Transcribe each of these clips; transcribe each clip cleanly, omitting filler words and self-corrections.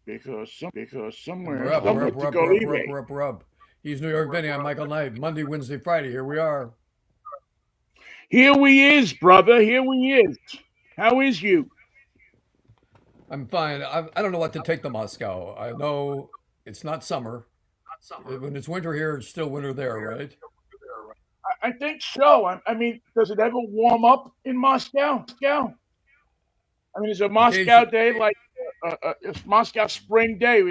because And somewhere we're up, we're up, somewhere we're to up, go we're up, we're up, leeway. we're up, we're up. He's New York Vinnie. I'm Michael Knight. Monday, Wednesday, Friday. Here we are. Here we is, brother. Here we is. How is you? I'm fine. I don't know what to take to Moscow. I know it's not summer. When it's winter here, it's still winter there, right? I think so. I mean, does it ever warm up in Moscow? I mean, is a Moscow Occasion, day like a Moscow spring day?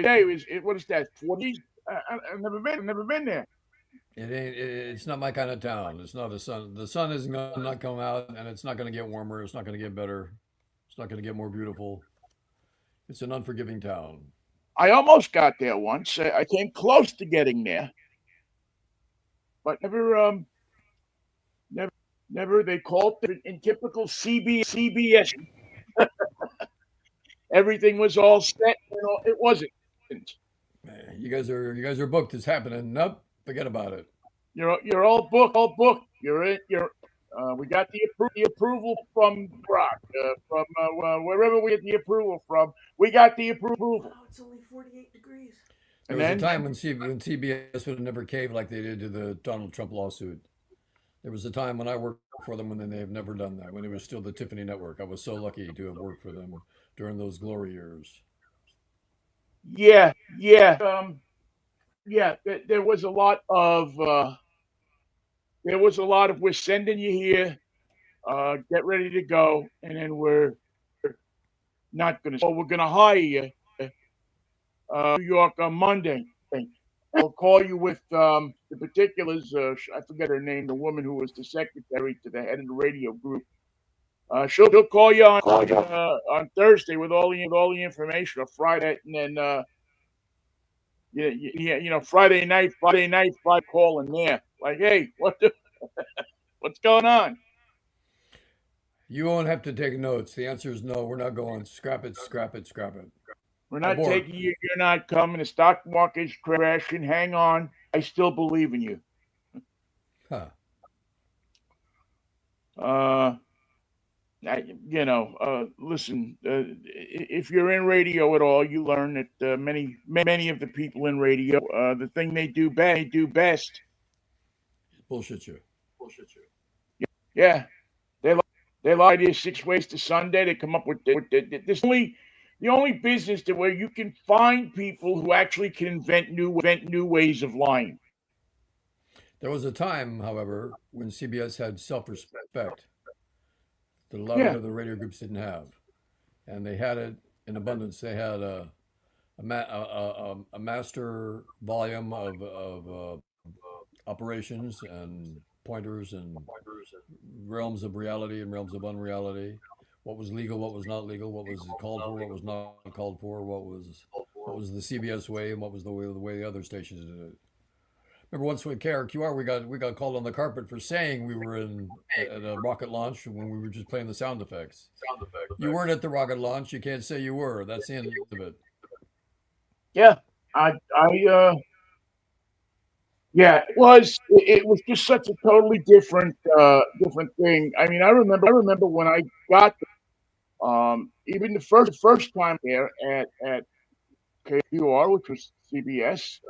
What is that? 40s? I've never been there. it ain't. It's not my kind of town. It's not the sun. The sun isn't going to not come out, and it's not going to get warmer. It's not going to get better. It's not going to get more beautiful. It's an unforgiving town. I almost got there once. I came close to getting there, but never. They called it in typical CBS. Everything was all set. It wasn't. Man, you guys are booked. It's happening. Nope. Forget about it. You're all booked. You're in. You're. We got the approval from Brock, from wherever we get the approval from. We got the approval, Wow, it's only 48 degrees. There and was a then time when CBS would have never caved like they did to the Donald Trump lawsuit. There was a time when I worked for them when they have never done that, when it was still the Tiffany Network. I was so lucky to have worked for them during those glory years. yeah. There was a lot of we're sending you here. Get ready to go, and then we're not going to. We're going to hire you New York on Monday. We'll call you with the particulars. I forget her name, the woman who was the secretary to the head of the radio group. She'll call you on Thursday with all the information, or Friday, and then Friday night, by calling there, like, hey, what's going on? You won't have to take notes. The answer is no. We're not going. Scrap it, scrap it, scrap it. We're not Abort. taking you. You're not coming. The stock market's crashing. Hang on. I still believe in you. Huh. Uh, listen. If you're in radio at all, you learn that many of the people in radio, the thing they do best. Bullshit you. Yeah, they lie to you 6 ways to Sunday. They come up with this the only business that where you can find people who actually can invent new ways of lying. There was a time, however, when CBS had self respect that a lot of Yeah, the other radio groups didn't have. And they had it in abundance. They had a master volume of operations and pointers and realms of reality and realms of unreality. What was legal, what was not legal, what was called for, what was not called for, what was the CBS way, and what was the way the other stations did it. Remember once with KRQR, we got called on the carpet for saying we were at a rocket launch when we were just playing the sound effects. You weren't at the rocket launch. You can't say you were. That's the end of it. yeah. I yeah. It was just such a totally different thing. I mean, I remember when I got even the first time there at KQR, which was CBS.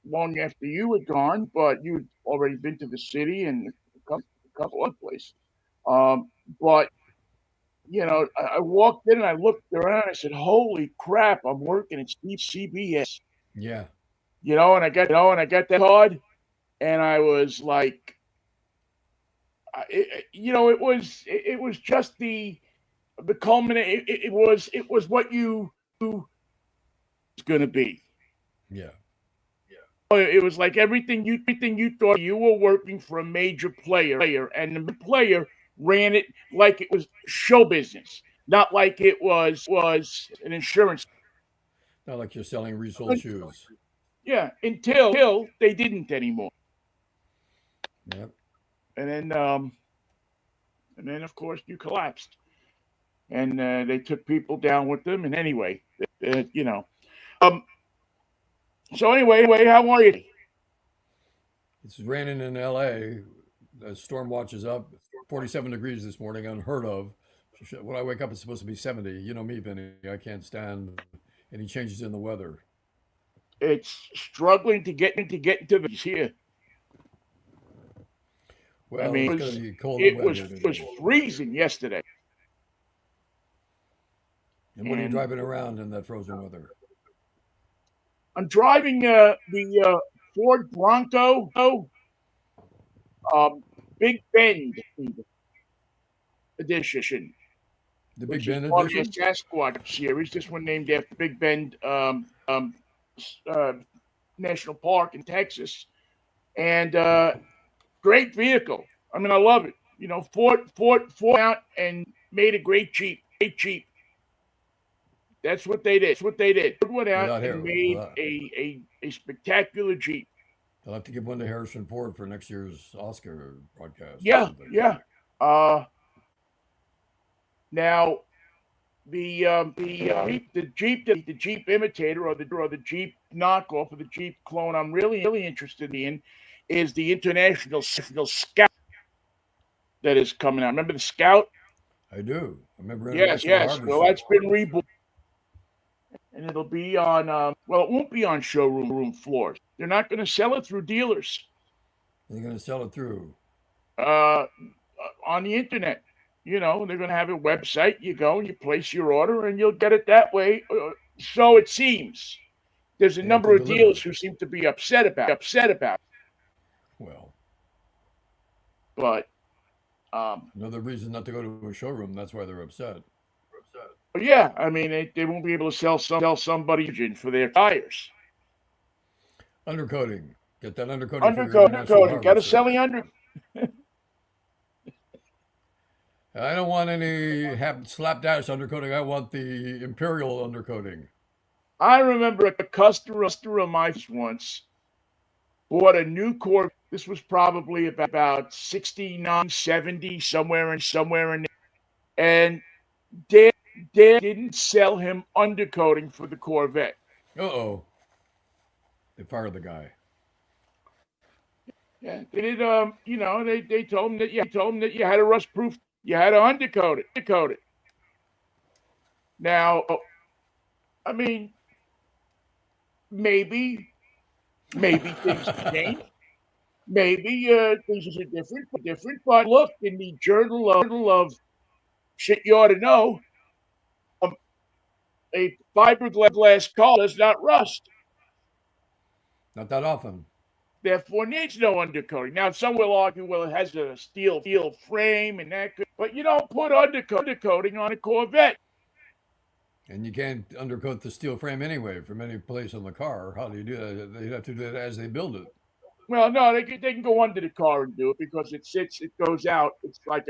Long after you had gone, but you'd already been to the city and a couple other places. But I walked in and I looked around. I said, "Holy crap! I'm working at CBS." Yeah. And I got that card, and I was like, it was just the culminate. It was what you was going to be. Yeah. It was like everything you thought you were working for a major player, and the player ran it like it was show business, not like it was an insurance. Not like you're selling resold shoes. Yeah, until they didn't anymore, Yep. and then of course you collapsed, and they took people down with them. And anyway, uh, you know. Um. So anyway, how are you? It's raining in LA. The storm watch is up. 47 degrees this morning, unheard of. When I wake up, it's supposed to be 70. You know me, Vinny. I can't stand Any changes in the weather? It's struggling to get into the here. I Well, mean, it's going to be cold and it wet was here was today. freezing yesterday, And what are you and driving around in that frozen weather? I'm driving the Ford Bronco, um, Big Bend edition, The Big which is Bend part of the edition? Sasquatch series. This one named after Big Bend uh, National Park in Texas, and great vehicle. I mean, I love it. You know, Ford out and made a great Jeep. Great Jeep. That's what they did. Ford went out Without and hair. made a spectacular Jeep. They'll have to give one to Harrison Ford for next year's Oscar broadcast or Yeah, something. yeah. Uh, Now the Jeep imitator or the Jeep knockoff or the Jeep clone I'm really interested in is the International Scout that is coming out. Remember the Scout? I do. I remember Yes, International yes. Harbor Well, Show. that's been reborn, and it'll be on. Well, it won't be on showroom floors. They're not going to sell it through dealers. They're going to sell it through. Uh, on the internet. You know, they're going to have a website. You go and you place your order, and you'll get it that way. So it seems. There's a They have to number of dealers deliver. who seem to be upset about it. Well, But another reason not to go to a showroom. That's why they're upset. yeah, I mean they won't be able to sell somebody engine for their tires. Undercoating. Get that undercoating for your International Undercoating. Got to Harvester. sell the under. I don't want any slapdash undercoating. I want the Imperial undercoating. I remember a customer of mine once bought a new Corvette. This was probably about 69, 70, somewhere in there. And Dad didn't sell him undercoating for the Corvette. Uh-oh. They fired the guy. Yeah, they did. You know, they told him that you had to rust proof. You had to undercoat it. Now, I mean, maybe things change. Maybe things are different. But look in the Journal of Shit You Ought to Know. A fiberglass car does not rust. Not that often. Therefore needs no undercoating. Now, some will argue, well, it has a steel frame and that good, but you don't put undercoating on a Corvette. And you can't undercoat the steel frame anyway from any place on the car. How do you do that? They'd have to do that as they build it. Well, no, they can go under the car and do it because it goes out. It's like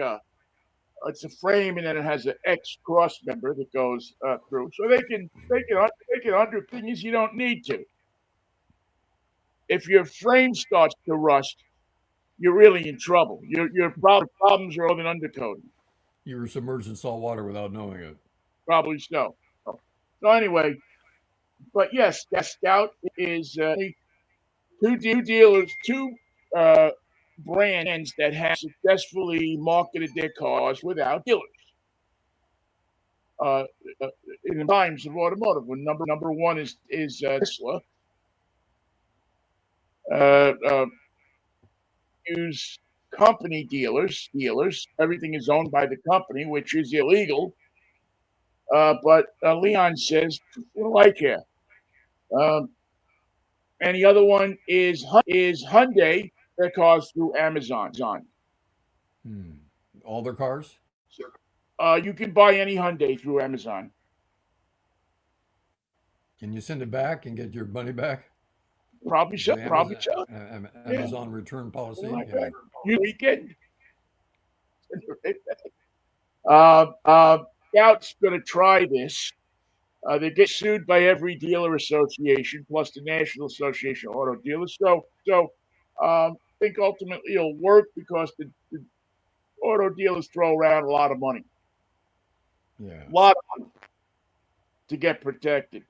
it's a frame and then it has an X cross member that goes through. So they can under thing is you don't need to. If your frame starts to rust, you're really in trouble. Your problems are more than undercoating. You were submerged in salt water without knowing it. Probably so. So anyway, but yes, that Scout is two uh, brands that have successfully marketed their cars without dealers. Uh, in times of automotive, when number one is Tesla, uh, uh, use company dealers. Everything is owned by the company, which is illegal. But Leon says, "Well, I care." Um, and the other one is Hyundai. Their cars through Amazon. Hmm. All their cars? You can buy any Hyundai through Amazon. Can you send it back and get your money back? Probably Is so. the Probably Amazon so. Yeah. Amazon return policy? Like Yeah. that. You weekend. Uh, uh, Scout's going to try this. They get sued by every dealer association, plus the National Association of Auto Dealers. I think ultimately it'll work because the auto dealers throw around a lot of money, Yeah. to get protected.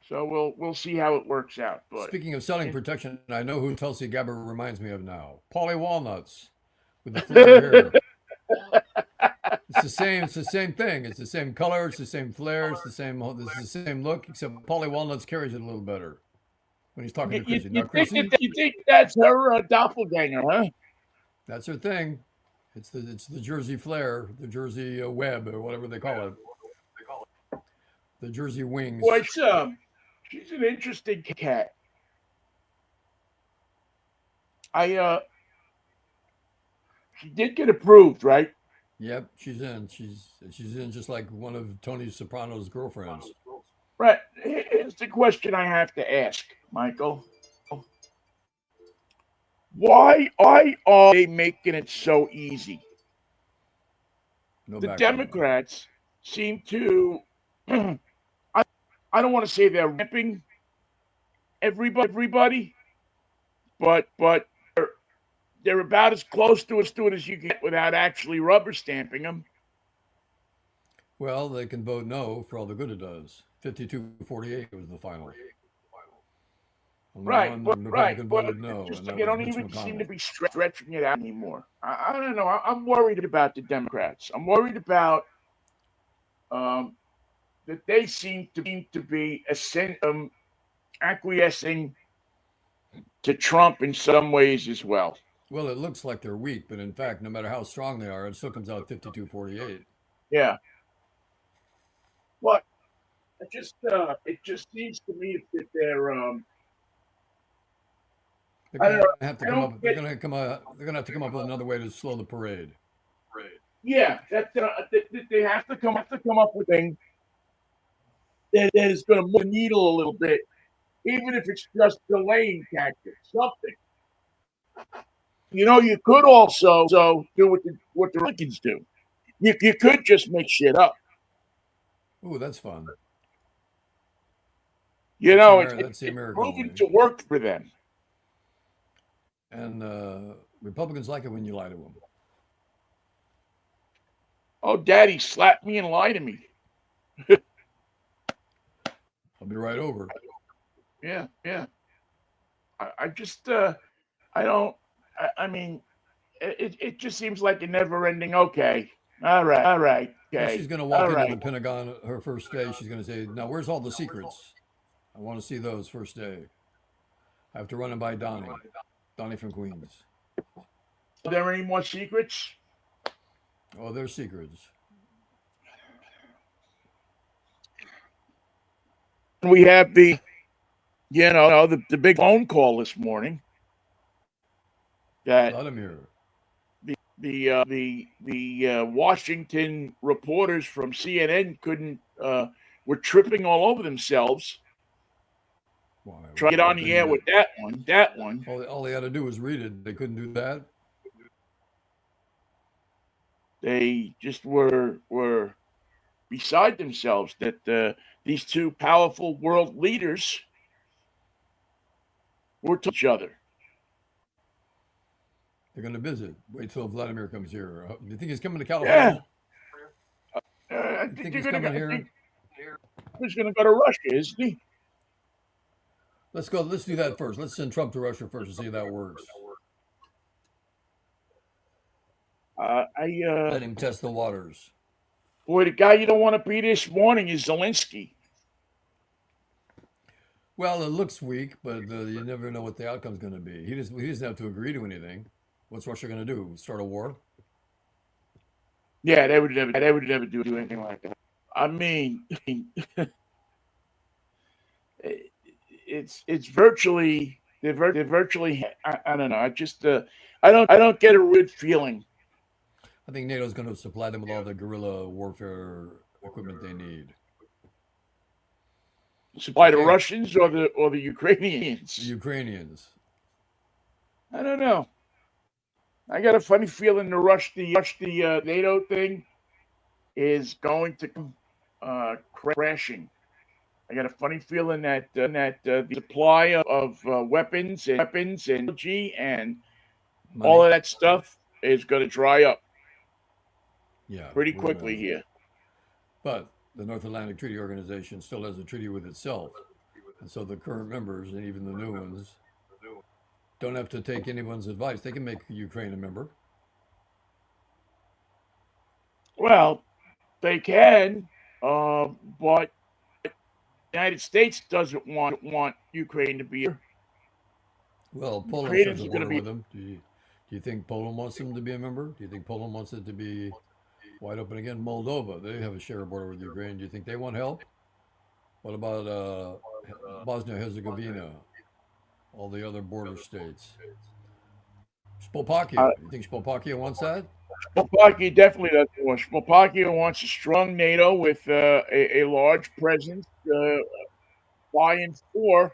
So we'll see how it works out. But Speaking of selling protection, I know who Tulsi Gabbard reminds me of now. Polly Walnuts with the flowing hair. It's the same. It's the same thing. It's the same color. It's the same flair. It's the same. This is the same look, except Polly Walnuts carries it a little better when he's talking to Chrissy. Now, Chrissy, You think that's her doppelganger, huh? that's her thing. It's the Jersey flair, the Jersey web, or whatever they call it, the Jersey Boy, wings. she's an interesting cat. I She did get approved, right? Yep, she's in. She's in just like one of Tony Soprano's girlfriends. Right. Here's the question I have to ask, Michael. Why are they making it so easy? No The background. Democrats seem to, I, I don't want to say they're ripping everybody, but they're about as close to it as you can get without actually rubber stamping them. Well, they can vote no for all the good it does. 52-48 was the final. Only one Republican But voted no, just and that they was don't Mitch even seem to McConnell. be stretching it out anymore. I don't know. I'm worried about the Democrats. I'm worried about um, that they seem to be acquiescing to Trump in some ways as well. Well, it looks like they're weak, but in fact, no matter how strong they are, it still comes out 52-48. Yeah. But it just seems to me that they're They're I going don't to know. have to I come don't up. They're get. going to come. They're going to have to come up with another way to slow the parade. Yeah, they have to come up with a thing that is going to move the needle a little bit, even if it's just delaying tactics, something. You could also do what the Republicans do. You could just make shit up. Ooh, that's fun. That's the It's American proven way. to work for them. And Republicans like it when you lie to them. Oh, Daddy slapped me and lied to me. I'll be right over. Yeah, yeah. I just I don't. I mean, it just seems like a never ending. Okay, all right, Well, she's okay, going to all walk into the right. Pentagon her first day. She's going to say, "Now, where's all the secrets? I want to see those first day. I have to run them by Donnie. Donnie from Queens. Are there any more secrets? Oh, there's secrets. We have the big phone call this morning that Vladimir. the Washington reporters from CNN couldn't were tripping all over themselves. Why? Try to get on What the did he air do? with that one. All they had to do was read it. They couldn't do that. They just were beside themselves that these two powerful world leaders were to each other. They're going to visit. Wait till Vladimir comes here. Do you think he's coming to Yeah, California? I You think think they're he's gonna. coming I think here? he's gonna go to Russia, isn't he? Let's go. Let's do that first. Let's send Trump to Russia first and see if that works. I Let him test the waters. boy, the guy you don't want to be this morning is Zelensky. Well, it looks weak, but you never know what the outcome's going to be. He doesn't have to agree to anything. What's Russia going to do? Start a war? Yeah, they would never do anything like that. I mean, it's virtually they're virtually. I don't know. I don't get a weird feeling. I think NATO's going to supply them with all the guerrilla warfare equipment they need. Supply the Okay, Russians or the the Ukrainians. Ukrainians. I don't know. I got a funny feeling the NATO thing is going to come crashing. I got a funny feeling that the supply of weapons and technology and all Money? of that stuff is going to dry up Yeah, pretty we're going quickly to. here. But the North Atlantic Treaty Organization still has a treaty with itself. And so the current members and even the new ones don't have to take anyone's advice. They can make Ukraine a member. Well, they can, but the United States doesn't want Ukraine to be there. Well, Poland shares Ukrainians a are going to border be. with them. Do you think Poland wants them to be a member? Do you think Poland wants it to be wide open again? Moldova, they have a share border with Ukraine. Do you think they want help? What about Bosnia Herzegovina, all the other border states? Slovakia. Uh, You think Slovakia wants that? Slovakia definitely doesn't want. Slovakia wants a strong NATO with a large presence, by and for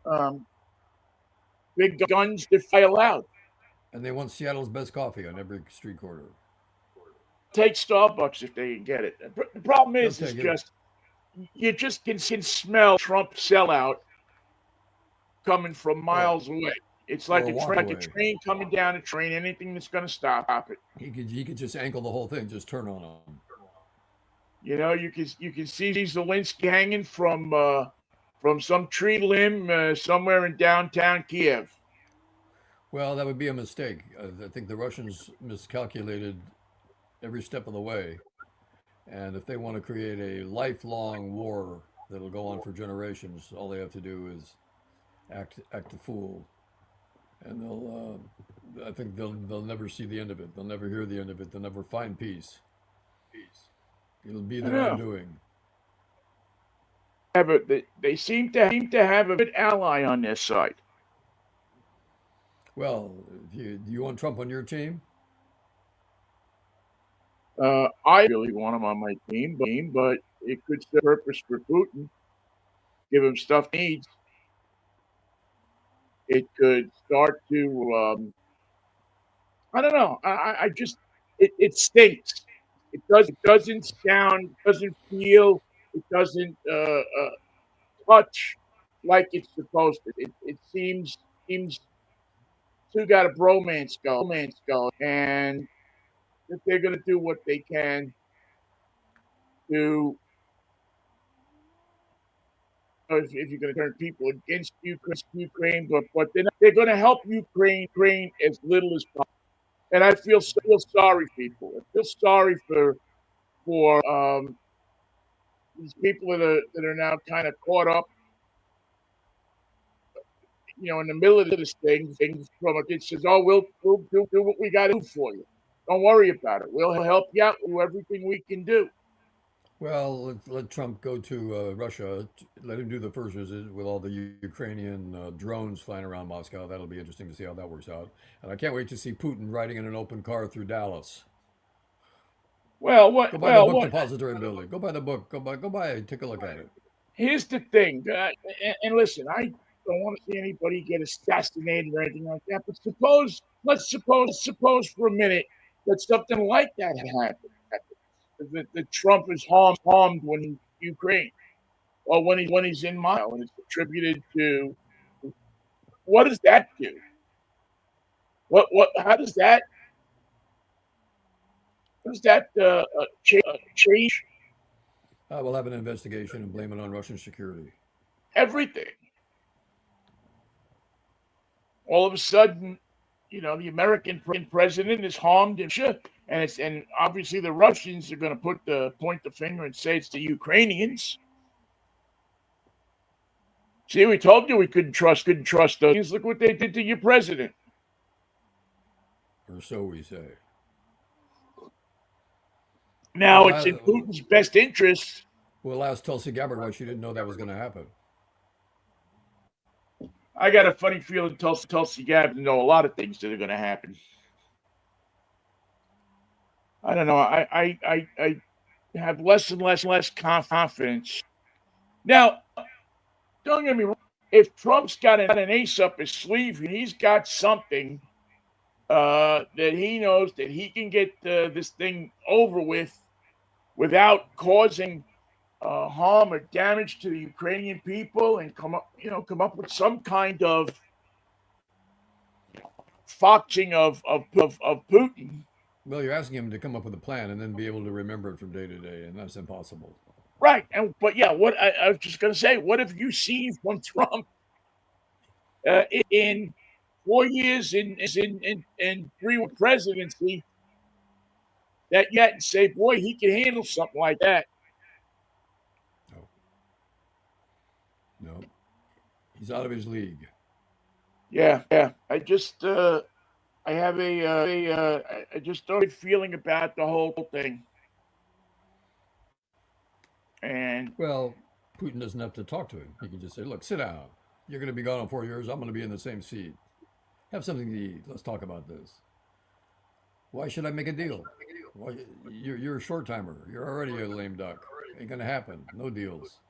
um, big guns to fly allowed. And they want Seattle's best coffee on every street corner. Take Starbucks if they can get it. The problem They'll is take it. just you just can smell Trump sellout coming from Or miles away. It's or a like a walkaway. train coming down a train. Anything that's going to stop it. He could just ankle the whole thing, just turn on them. You know, you can see Zelensky hanging from some tree limb somewhere in downtown Kiev. Well, that would be a mistake. I think the Russians miscalculated every step of the way. And if they want to create a lifelong war that'll go on for generations, all they have to do is act a fool, and I think they'll never see the end of it. They'll never hear the end of it. They'll never find peace. It'll be I their know. undoing. They seem to have a good ally on their side. Well, do you want Trump on your team? I really want him on my team, but it could serve a purpose for Putin. Give him stuff he needs. It could start to. I don't know. I just it stinks. It doesn't sound, doesn't feel, it doesn't touch like it's supposed to. It seems two got a bromance going, and if they're going to do what they can to, if you're going to turn people against Ukraine, but they're going to help Ukraine as little as possible. And I feel sorry for people. I feel sorry for these people that are now kind of caught up, in the middle of this thing from it says, "Oh, we'll do what we got to do for you. Don't worry about it. We'll help you out. We'll do everything we can do." Well, let Trump go to Russia. Let him do the first visit with all the Ukrainian drones flying around Moscow. That'll be interesting to see how that works out. And I can't wait to see Putin riding in an open car through Dallas. Well, Go what? buy the Well, book what? Depository Building. Go buy the book. Go buy it. Take a look at it. Here's the thing, and listen, I don't want to see anybody get assassinated or anything like that. But let's suppose for a minute that something like that happened. That Trump is harmed when he's in Ukraine, or when he's in Moscow, and it's attributed to. What does that do? What? How does that? How does that change We'll have an investigation and blame it on Russian security. everything? All of a sudden, the American president is harmed in Russia, and obviously the Russians are going to point the finger and say it's the Ukrainians. See, we told you we couldn't trust those things. Look what they did to your president. Or so we say. Now We'll it's ask, in Putin's best interest. we'll ask Tulsi Gabbard why she didn't know that was going to happen. I got a funny feeling Tulsi Gabbard know a lot of things that are going to happen. I don't know. I have less and less confidence. Now, don't get me wrong. If Trump's got an ace up his sleeve, he's got something that he knows that he can get this thing over with without causing harm or damage to the Ukrainian people, and come up with some kind of foxing of Putin. Well, you're asking him to come up with a plan and then be able to remember it from day to day, and that's impossible. Right. But yeah, what I was just going to say, what have you seen from Trump in 4 years in 3 presidency yet and say, boy, he can handle something like that. No, no, he's out of his league. Yeah, yeah. I have I just don't good feeling about the whole thing. And Well, Putin doesn't have to talk to him. He can just say, "Look, sit down. You're going to be gone in 4 years. I'm going to be in the same seat. Have something to eat. Let's talk about this. Why should I make a deal? Why, you're a short timer. You're already a lame duck. Ain't going to happen. No deals.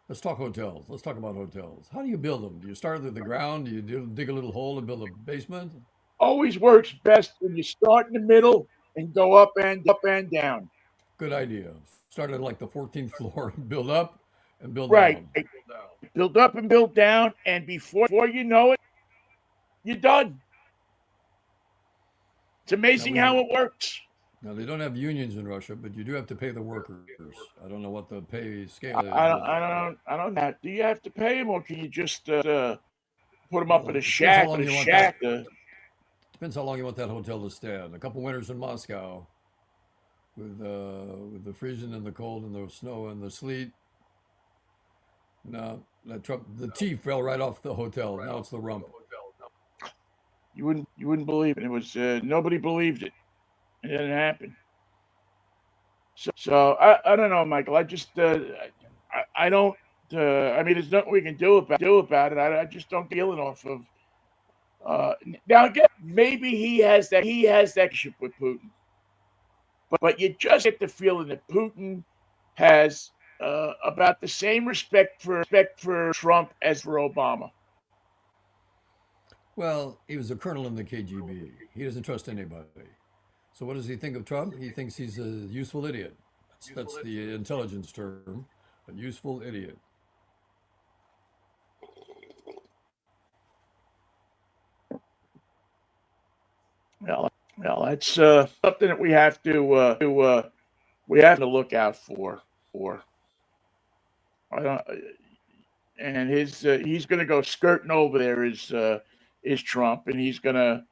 Let's talk hotels. Let's talk about hotels. How do you build them? Do you start at the ground? Do you dig a little hole and build a basement? always works best when you start in the middle and go up and down. Good idea. Start at like the 14th floor and build up and build Right. down. Build up and build down, and before you know it, you're done. It's Now amazing how we it works. Now they don't have unions in Russia, but you do have to pay the workers. I don't know what the pay scale I, is, I but don't, I don't, I don't know. Do you have to pay them, or can you just put them up well, in a it depends how shack? long In a you want that. shack. Depends how long you want that hotel to stand. A couple winters in Moscow, with the freezing and the cold and the snow and the sleet. No, the T fell right off the hotel. Now it's the rump. You wouldn't believe it. It was nobody believed it. It didn't happen. So I don't know, Michael. I don't. I mean, there's nothing we can do about it. I just don't feel it off of. Now again, maybe he has that ship with Putin, but you just get the feeling that Putin has about the same respect for Trump as for Obama. Well, he was a colonel in the KGB. He doesn't trust anybody. So what does he think of Trump? He thinks he's a useful idiot. That's the intelligence term, a useful idiot. Well, that's something that we have to look out for. For I don't, and he's going to go skirting over there is Trump, and he's gonna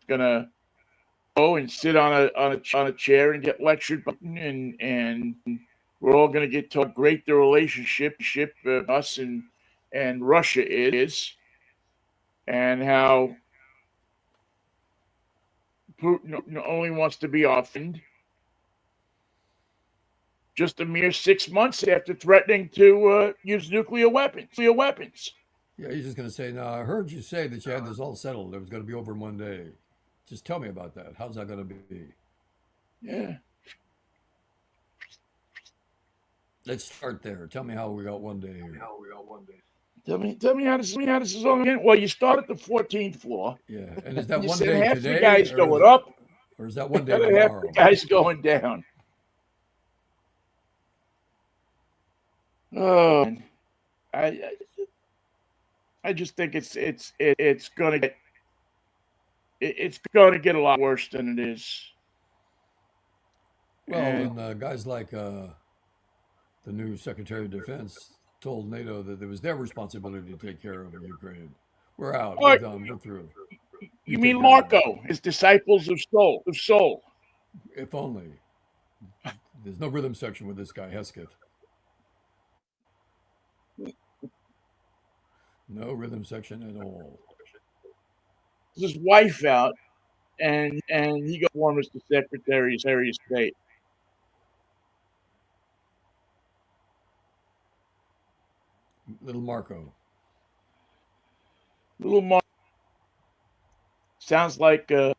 go and sit on a chair and get lectured, and we're all going to get told how great the relationship us and Russia is, and how Putin only wants to be offend just a mere 6 months after threatening to use nuclear weapons. Yeah, he's just going to say, "Now I heard you say that you had this all settled. It was going to be over in one day. Just tell me about that. How's that going to be?" Yeah. Let's start there. Tell me how we got one day here. Tell me how this is all again. Well, you start at the 14th floor. Yeah, and is that You one send day half the today, guys going up, or is that one day and half the tomorrow? guys going down. Oh, man. I I just think it's gonna get a lot worse than it is. Well, And and guys like the new Secretary of Defense told NATO that it was their responsibility to take care of Ukraine. We're out. We're oh, done. We're through. You you take mean care of it. Marco, his disciples of soul. If only. There's no rhythm section with this guy, Hesketh. No rhythm section at all. His wife out, and he got formed as the Secretary of State. Little Marco. Little Marco sounds like a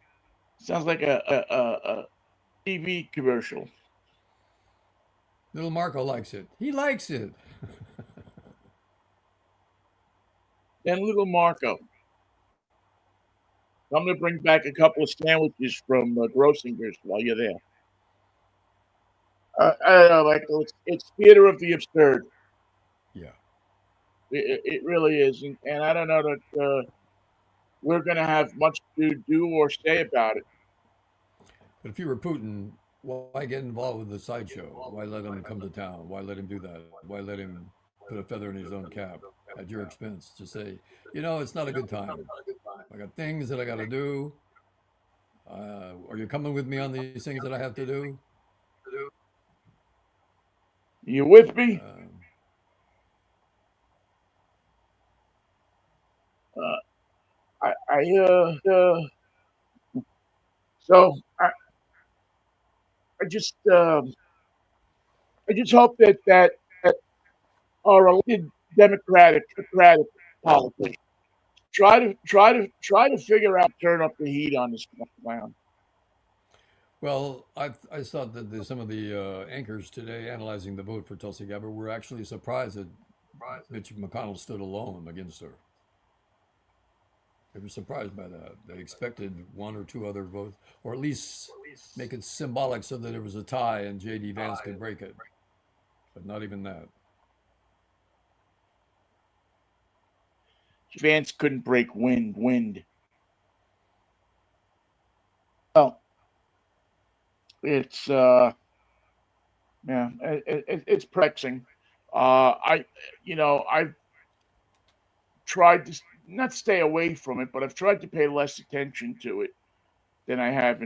TV commercial. Little Marco likes it. He likes it. Then little Marco, I'm gonna bring back a couple of sandwiches from Grossinger's while you're there. I don't know, Michael. It's theater of the absurd. Yeah. It really is, and I don't know that we're going to have much to do or say about it. But if you were Putin, why get involved with the sideshow? Why let him come to town? Why let him do that? Why let him put a feather in his own cap at your expense? Just say, it's not a good time. I got things that I got to do. Are you coming with me on these things that I have to do? You with me? Um, Uh, so I just, I just hope that our elected Democratic politicians try to figure out turn up the heat on this clown. well, I thought that some of the anchors today analyzing the vote for Tulsi Gabbard were actually surprised that Mitch McConnell stood alone against her. They were surprised by that. They expected one or two other votes, or at least make it symbolic so that there was a tie and J.D. Vance could break it. But not even that. Vance couldn't break wind. Well, it's yeah, it's perplexing. I, I've tried to not stay away from it, but I've tried to pay less attention to it than I have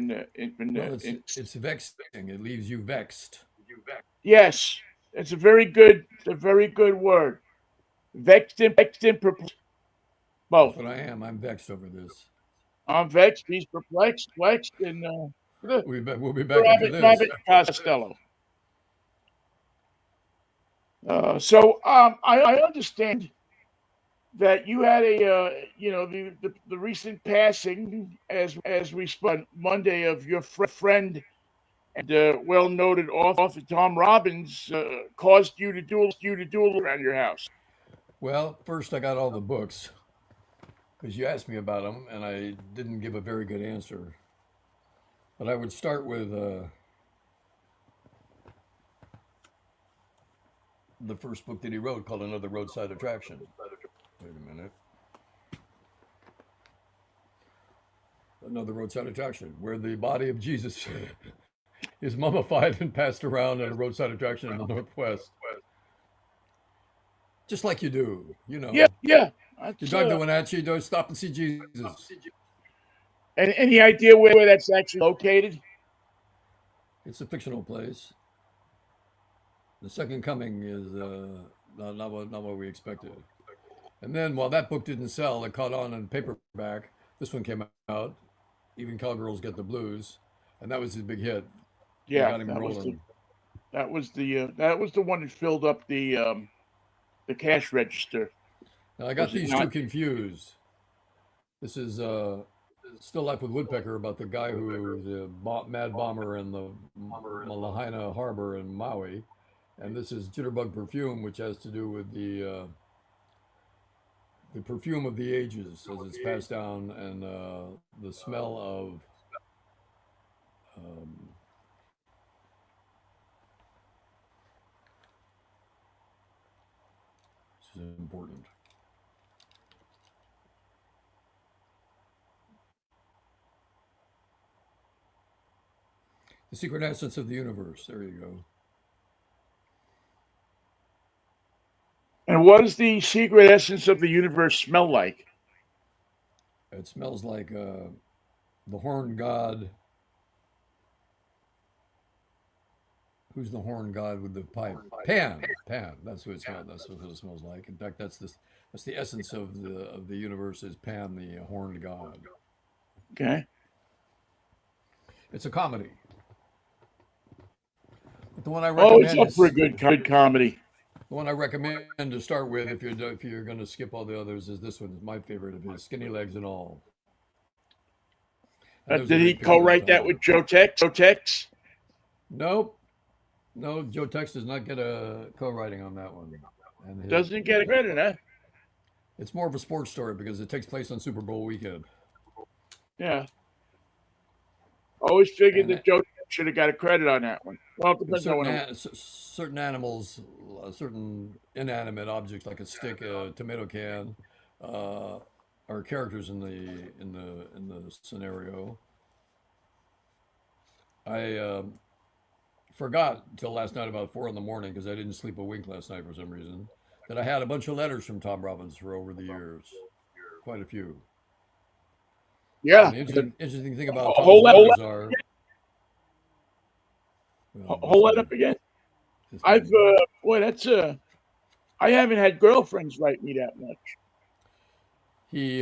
Well, it's vexing. It leaves you vexed. yes, it's a very good word. Vexed and perplexed. That's Both. what I am. I'm vexed over this. I'm vexed. He's perplexed, and We'll be back after this. Rabbit Costello. I understand that you had the recent passing as we spoke on Monday of your friend and well noted author Tom Robbins caused you to do a little around your house. Well, first I got all the books because you asked me about them and I didn't give a very good answer. But I would start with the first book that he wrote called Another Roadside Attraction. Wait a minute. Another Roadside Attraction, where the body of Jesus is mummified and passed around at a roadside attraction in the Northwest. Just like you do, you Yeah, know. yeah. Your That's, dog going at you, don't stop and see Jesus. and any idea where that's actually located? It's a fictional place. The second coming is not what we expected. And then while that book didn't sell, it caught on in paperback. This one came out. Even Cowgirls Get the Blues, and that was his big hit. That Yeah, got him rolling. that was the one that filled up the cash register. Now I got Was it these not? two confused. This is Still Life with Woodpecker about the guy who was a mad bomber in the Lahaina Harbor in Maui, and this is Jitterbug Perfume, which has to do with the perfume of the ages as it's passed down, and the smell of um, this is important. The secret essence of the universe. There you go. And what does the secret essence of the universe smell like? It smells like the horn god. Who's the horn god with the pipe? Pan. Pan. That's what it smells. That's what it smells like. In fact, that's the essence of the universe is Pan, the horned god. Okay. It's a comedy. But the one I Always recommend up for a is good comedy. the one I recommend to start with if you're going to skip all the others is this one. It's my favorite of his, Skinny Legs and All. And there's a Did he great picture of co-write that Tom. with Joe Tex? Joe Tex? Nope. No, Joe Tex does not get a co-writing on that one. And Doesn't get a credit, huh? it's more of a sports story because it takes place on Super Bowl weekend. Yeah. Always figured And that Joe Tex should have got a credit on that one. Well, it there's depends on what it was. certain animals, certain inanimate objects like a stick, a tomato can, uh, are characters in the scenario. I forgot until last night about 4 in the morning because I didn't sleep a wink last night for some reason. That I had a bunch of letters from Tom Robbins for over the years, quite a few. Yeah. And the interesting thing about Tom's Hold letters are, well, hold that up again. This I've man. boy, that's I haven't had girlfriends write me that much. He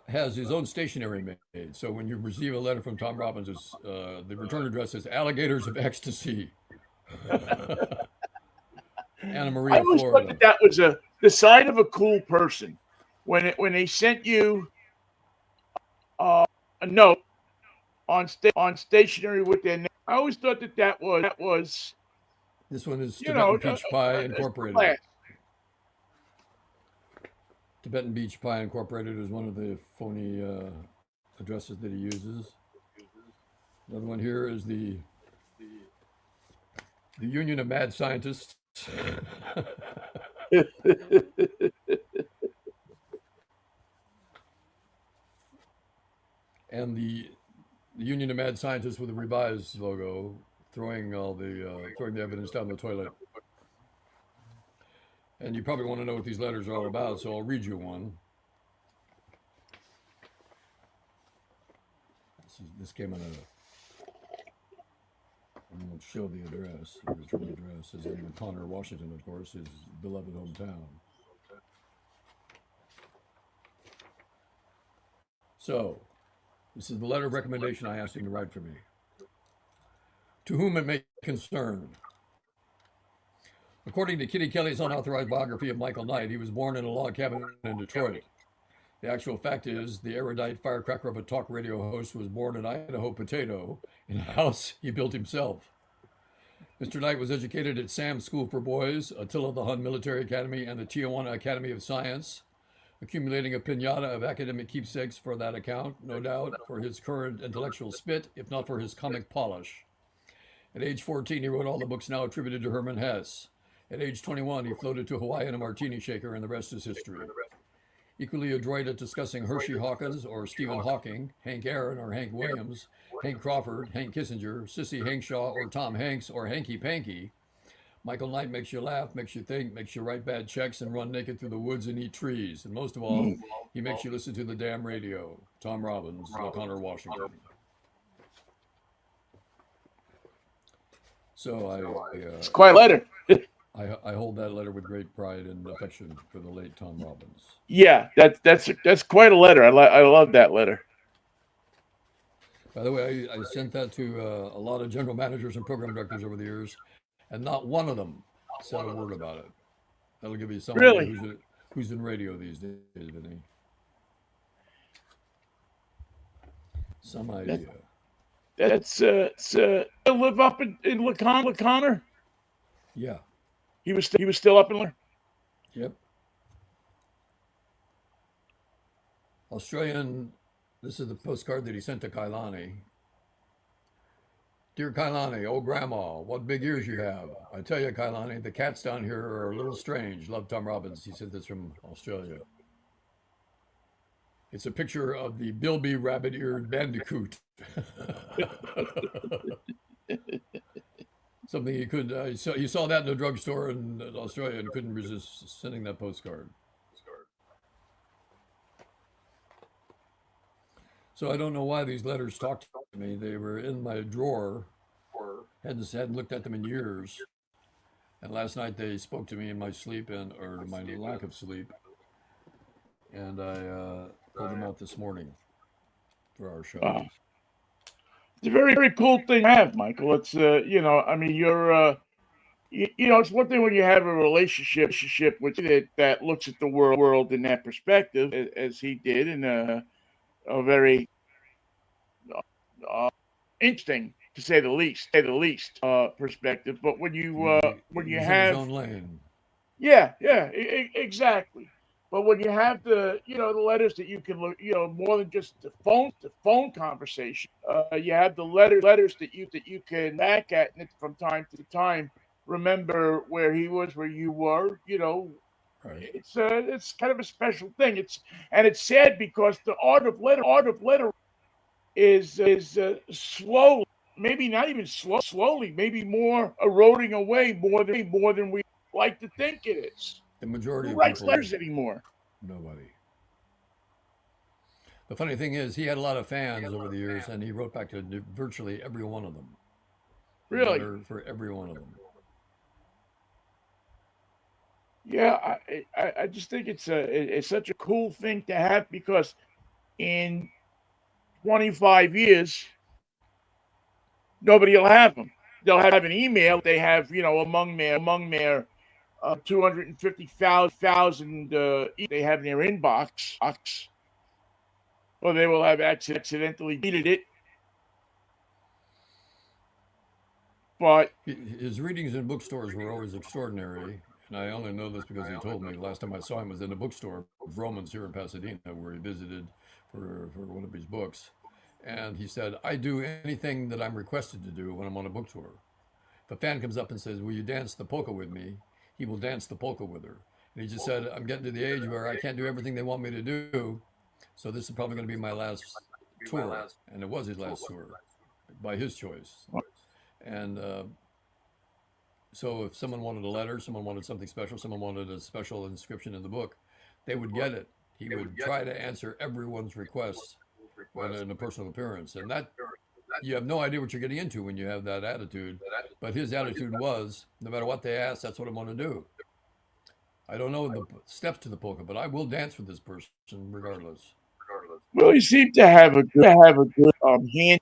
has his own stationery made. So when you receive a letter from Tom Robbins, the return address is Alligators of Ecstasy, Anna I Maria, always thought Florida. that that was the sign of a cool person when they sent you uh, a note on stationery with their name. I always thought that was This one is you know Tibetan Peach Pie Incorporated. class. Tibetan Beach Pie Incorporated is one of the phony addresses that he uses. Another one here is the Union of Mad Scientists. And the Union of Mad Scientists with the revised logo, throwing the evidence down the toilet. And you probably want to know what these letters are all about, so I'll read you one. This came on I won't show the address. The return address is in Connor, Washington, of course, his beloved hometown. So, this is the letter of recommendation I asked him to write for me. To whom it may concern. According to Kitty Kelly's unauthorized biography of Michael Knight, he was born in a log cabin in Detroit. The actual fact is, the erudite firecracker of a talk radio host was born in Idaho Potato in a house he built himself. Mr. Knight was educated at Sam's School for Boys, Attila the Hun Military Academy, and the Tijuana Academy of Science, accumulating a pinata of academic keepsakes for that account, no doubt, for his current intellectual spit, if not for his comic polish. At age 14, he wrote all the books now attributed to Herman Hesse. At age 21, he floated to Hawaii in a martini shaker, and the rest is history. Equally adroit at discussing Hershey Hawkins or Stephen Hawking, Hank Aaron or Hank Williams, Hank Crawford, Hank Kissinger, Sissy Hankshaw or Tom Hanks or Hanky Panky, Michael Knight makes you laugh, makes you think, makes you write bad checks and run naked through the woods and eat trees. And most of all, he makes you listen to the damn radio. Tom Robbins, Connor, Washington. So It's quite a letter. I hold that letter with great pride and affection for the late Tom Robbins. Yeah, that's quite a letter. I love that letter. By the way, I sent that to a lot of general managers and program directors over the years, and not one of them said a word about it. That'll give you some idea Really, who's in radio these days, Vinny. Some that idea. that's live up in Laconnor. Yeah. He was still up in Laconnor. Yep. Australian. This is the postcard that he sent to Kailani. Dear Kailani, oh grandma, what big ears you have. I tell you, Kailani, the cats down here are a little strange. Love, Tom Robbins. He sent this from Australia. It's a picture of the bilby rabbit-eared bandicoot. Something he could. You saw that in a drugstore in Australia and couldn't resist sending that postcard. So I don't know why these letters talked to me. They were in my drawer. Hadn't looked at them in years. And last night they spoke to me in my sleep or my lack of sleep. And I pulled them out this morning for our show. Wow. It's a very very cool thing to have, Michael. It's I mean you're it's one thing when you have a relationship with that looks at the world in that perspective as he did in a very uh, interesting to say the least perspective. But when you He's in his have own lane. yeah, exactly. But when you have the letters that you can look more than just the phone conversation, you have the letters that you can back at and from time to time remember where he was, where you were. Right. It's kind of a special thing. It's sad because the art of letter is slowly, maybe not even slowly, maybe more eroding away more than we like to think it is. The majority Who of writes people, letters anymore? nobody. The funny thing is, he had a lot of fans over the years, and he wrote back to virtually every one of them. A Really? letter for every one of them. Yeah, I just think it's such a cool thing to have because in 25 years nobody will have them. They'll have an email they have, among their 250,000 they have in their inbox, or they will have accidentally deleted it. But His readings in bookstores were always extraordinary, and I only know this because he told me last time I saw him was in a bookstore of Romans here in Pasadena, where he visited for one of his books. And he said, I do anything that I'm requested to do when I'm on a book tour. If a fan comes up and says, will you dance the polka with me? He will dance the polka with her. And he just said, I'm getting to the age where I can't do everything they want me to do. So this is probably going to be my last tour. And it was his last tour by his choice. And so if someone wanted a letter, someone wanted something special, someone wanted a special inscription in the book, they would get it. He would try to answer everyone's request when in a personal appearance. And that you have no idea what you're getting into when you have that attitude. But his attitude was, no matter what they ask, that's what I'm going to do. I don't know the steps to the polka, but I will dance with this person regardless. well, he seemed to have a good hand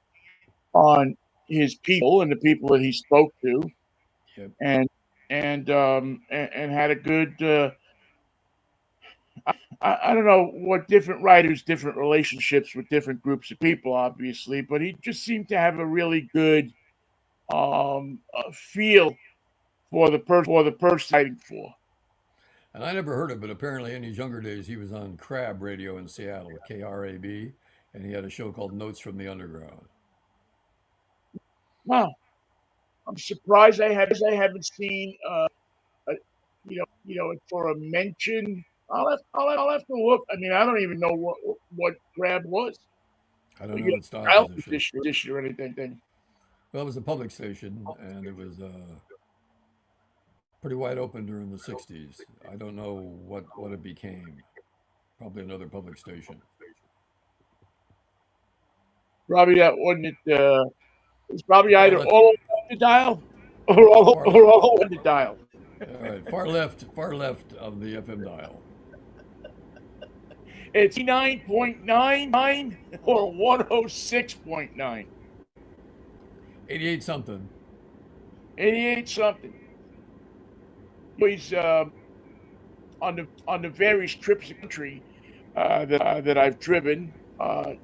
on his people and the people that he spoke to, Yep. and and had a good. I don't know what different writers, different relationships with different groups of people, obviously, but he just seemed to have a really good feel for the person writing for. And I never heard it, but apparently in his younger days, he was on Crab Radio in Seattle, KRAB, and he had a show called Notes from the Underground. Wow, I'm surprised I haven't seen a, for a mention. I'll have to look. I mean, I don't even know what grab was. I don't know You its dial know, position. position or anything. Well, it was a public station, and it was pretty wide open during the 60s. I don't know what it became. Probably another public station. Probably that wasn't it. It's probably Far either left, all over the dial or all far, or all on the dial. all right, far left of the FM dial. It's 9.99 or 106.9. 88 something. 88 something. Always on the various trips of country that I've driven. The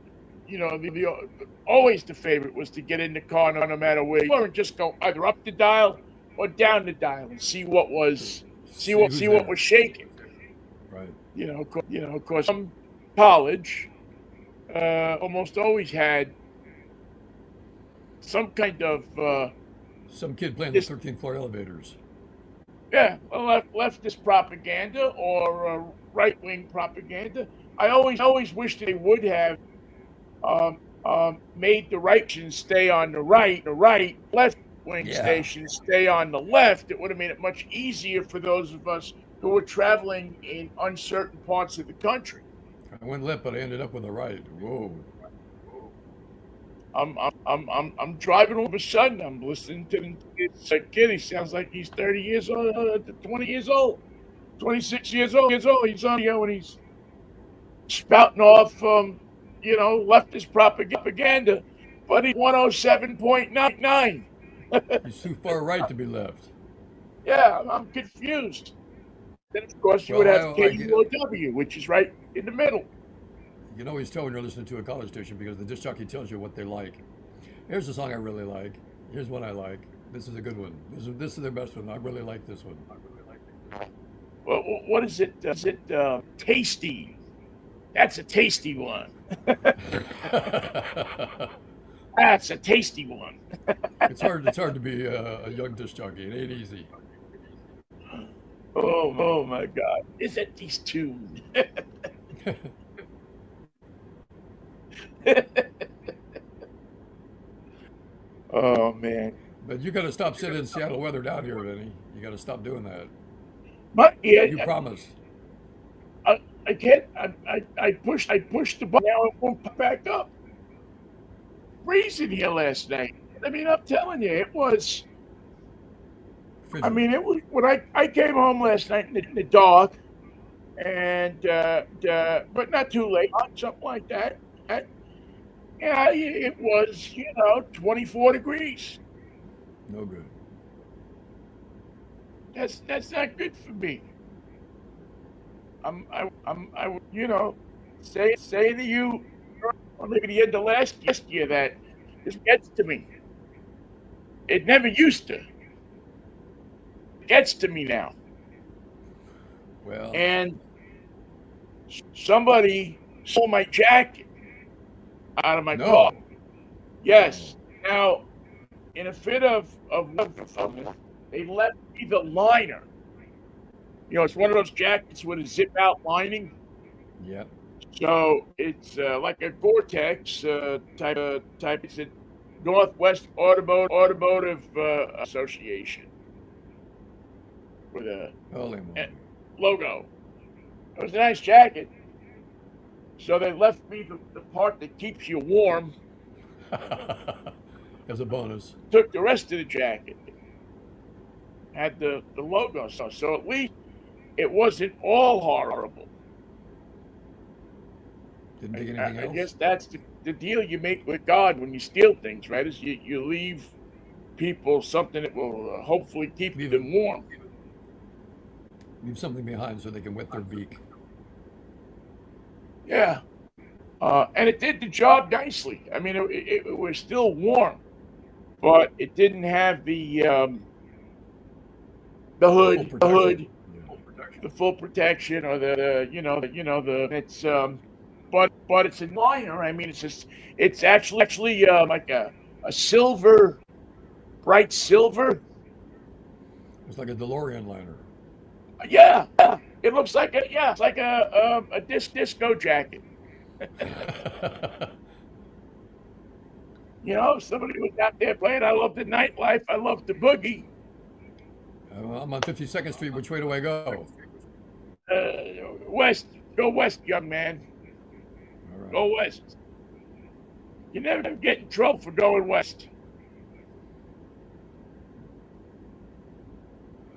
always the favorite was to get in the car no matter where you were and just go either up the dial or down the dial and see what was See who's see what there. was shaking. Right. Of course, college almost always had some kind of Some kid playing the this 13th floor elevators. yeah leftist propaganda or right wing propaganda. I always wished they would have made the right station stay on the right, left wing Yeah. station stay on the left. It would have made it much easier for those of us who were traveling in uncertain parts of the country. I went left, but I ended up with a right. Whoa. I'm driving all of a sudden. I'm listening to this kid. He sounds like he's 30 years old, 20 years old, 26 years old. He's on and he's spouting off, leftist propaganda, but he's 107.99. He's too far right to be left. Yeah, I'm confused. Then, of course, you would Well, have I get, KUOW, which is right in the middle. you can always tell when you're listening to a college station because the disc jockey tells you what they like. Here's a song I really like. Here's one I like. This is a good one. This is their best one. I really like this one. Well, what is it? Is it tasty? That's a tasty one. That's a tasty one. It's hard to be a young disc jockey. It ain't easy. Oh my God! Isn't this tune? Oh man! But you got to stop sitting in Seattle weather down here, Vinny. You got to stop doing that. But yeah, You promise. I can't. I pushed the button. Now it won't pop back up. Freezing here last night. I mean, I'm telling you, it was I fidget. mean, it was when I came home last night in the dark, and but not too late, something like that. Yeah, it was 24 degrees. No good. That's not good for me. I would say to you, or maybe the end of last year that this gets to me. It never used to. It gets to me now. Well, And somebody stole my jacket out of my car. no. Yes. Oh, Now, in a fit of they left me the liner. It's one of those jackets with a zip out lining. yep. So it's like a Gore-Tex type. It's a Northwest Automotive Association with Holy a moly. logo. It was a nice jacket. So they left me the part that keeps you warm. As a bonus. Took the rest of the jacket. Had the logo. So at least it wasn't all horrible. Didn't take anything I else? guess that's the deal you make with God when you steal things, right? Is you leave people something that will hopefully keep Leave it. them warm. Leave something behind so they can wet their beak. Yeah. And it did the job nicely. I mean, it was still warm, but it didn't have the Full hood, protection. Yeah. the full protection, or the it's but it's a liner. I mean, it's actually like a silver, bright silver. It's like a DeLorean liner. Yeah, it looks like it's like a disco jacket. Somebody was out there playing. I love the nightlife. I love the boogie. I'm on 52nd Street. Which way do I go? West, go west, young man. All right. Go west. You never get in trouble for going west.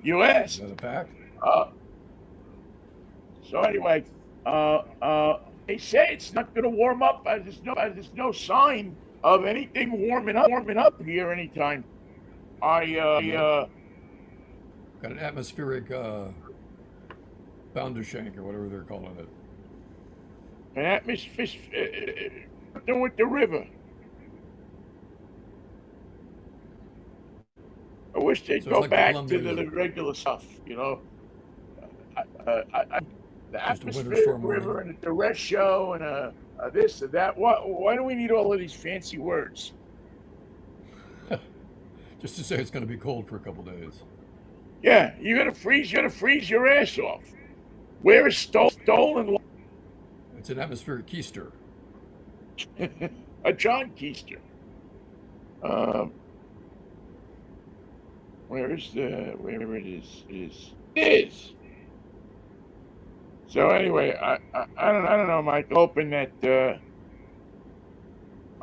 You Is asked. that a fact? Uh, so anyway, they say it's not going to warm up. There's no sign of anything warming up here anytime. I Nope. Got an atmospheric bounder shank or whatever they're calling it. an atmosphere with the river. I wish they'd So it's go like the back to Columbia. the regular stuff. The Just a winter atmospheric storm river warning. and a direct show and a this and that. Why do we need all of these fancy words? Just to say it's going to be cold for a couple days. Yeah, you're gonna freeze your ass off. Where is stolen It's an atmospheric keister. a John Keister? Um, where it is. So anyway, I don't know, Mike.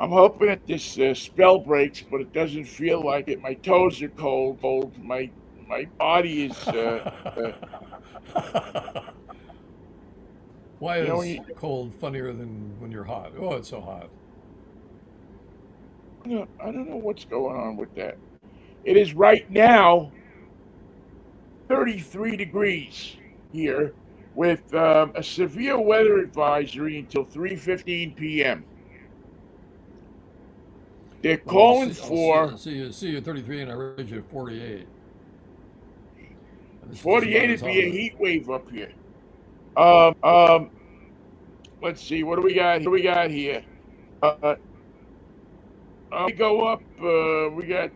I'm hoping that this spell breaks, but it doesn't feel like it. My toes are cold. My body is Why when is cold funnier than when you're hot? Oh, it's so hot. I don't know what's going on with that. It is right now 33 degrees here with a severe weather advisory until 3:15 p.m. They're Well, I'll calling see. for See you at 33, and I rate you at 48. And this is just 48 about as would hot be as a it. heat wave up here. Um, um, let's see. What do we got? Here? Uh, we go up. We got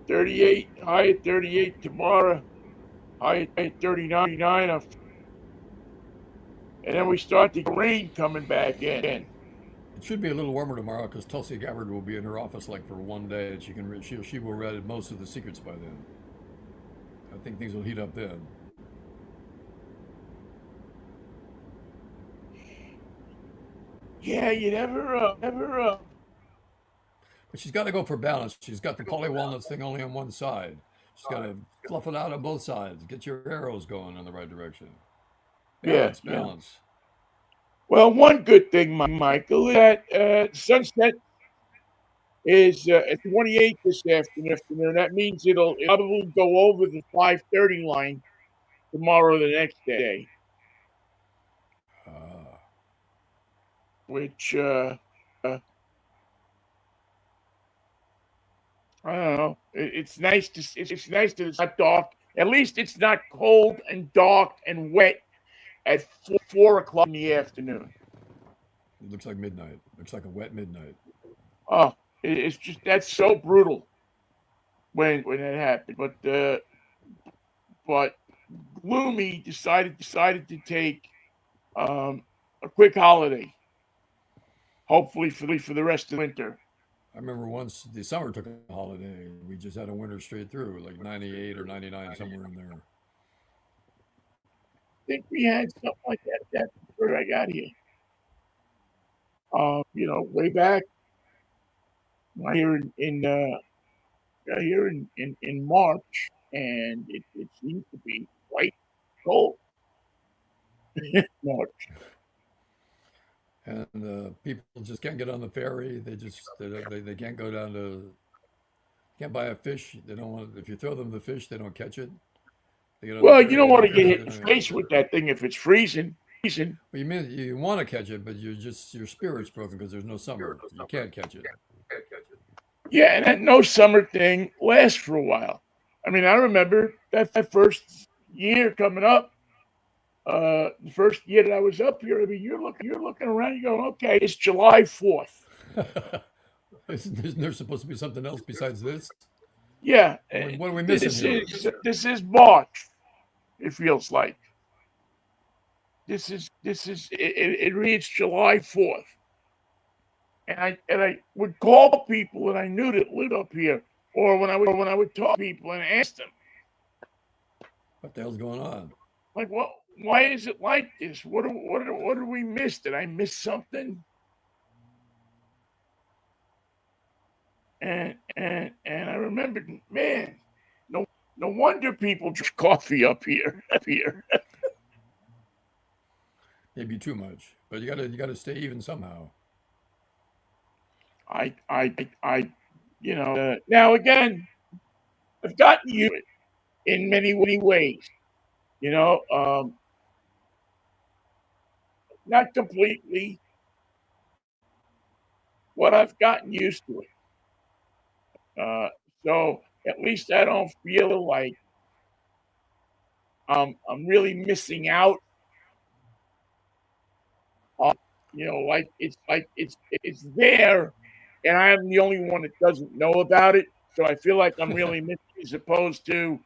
38. High at 38 tomorrow. High at 39. And then we start to get rain coming back in. It should be a little warmer tomorrow because Tulsi Gabbard will be in her office like for one day, and she will read most of the secrets by then. I think things will heat up then. Yeah, you never. But she's got to go for balance. She's got the poly walnuts thing only on one side. She's got to fluff it out on both sides. Get your arrows going in the right direction. Yeah, Balance, yeah. balance. Well, one good thing, Michael, is that sunset is at 28 this afternoon. That means it'll probably go over the 5:30 line tomorrow or the next day, Ah. which I don't know. It's nice to it's not dark. At least it's not cold and dark and wet at 4 o'clock in the afternoon. It looks like midnight. Looks like a wet midnight. Oh, it's just that's so brutal when that happened. But Gloomy decided to take a quick holiday, hopefully for the rest of the winter. I remember once the summer took a holiday. We just had a winter straight through, like 98 or 99, somewhere in there. I think we had something like that before I got here. Way back here in March, and it seems to be quite cold. March. And people just can't get on the ferry. They can't go down to can't buy a fish. They don't want. If you throw them the fish, they don't catch it. They get on the Well, you ferry. don't They want don't to get catch it. hit They in the don't. face with that thing if it's freezing. Well, you mean you want to catch it, but your spirit's broken because there's no summer. You can't catch it. Yeah, and that no summer thing lasts for a while. I mean, I remember that first year coming up. The first year that I was up here, I mean, you're looking around, you go, okay, it's July 4th. Isn't there supposed to be something else besides this? Yeah, What are we missing here? this is March. It feels like it reads July 4th, and I would call people that I knew that lived up here, or when I would talk to people and ask them, What the hell's going on? like, what? Why is it like this? What did we miss? Did I miss something? And I remembered, man, no wonder people drink coffee up here. Maybe too much, but you gotta stay even somehow. I now again, I've gotten used to it in many ways. You know, not completely, but I've gotten used to it. Uh, so at least I don't feel like I'm really missing out. On, like it's there, and I'm the only one that doesn't know about it. So I feel like I'm really missing, as opposed to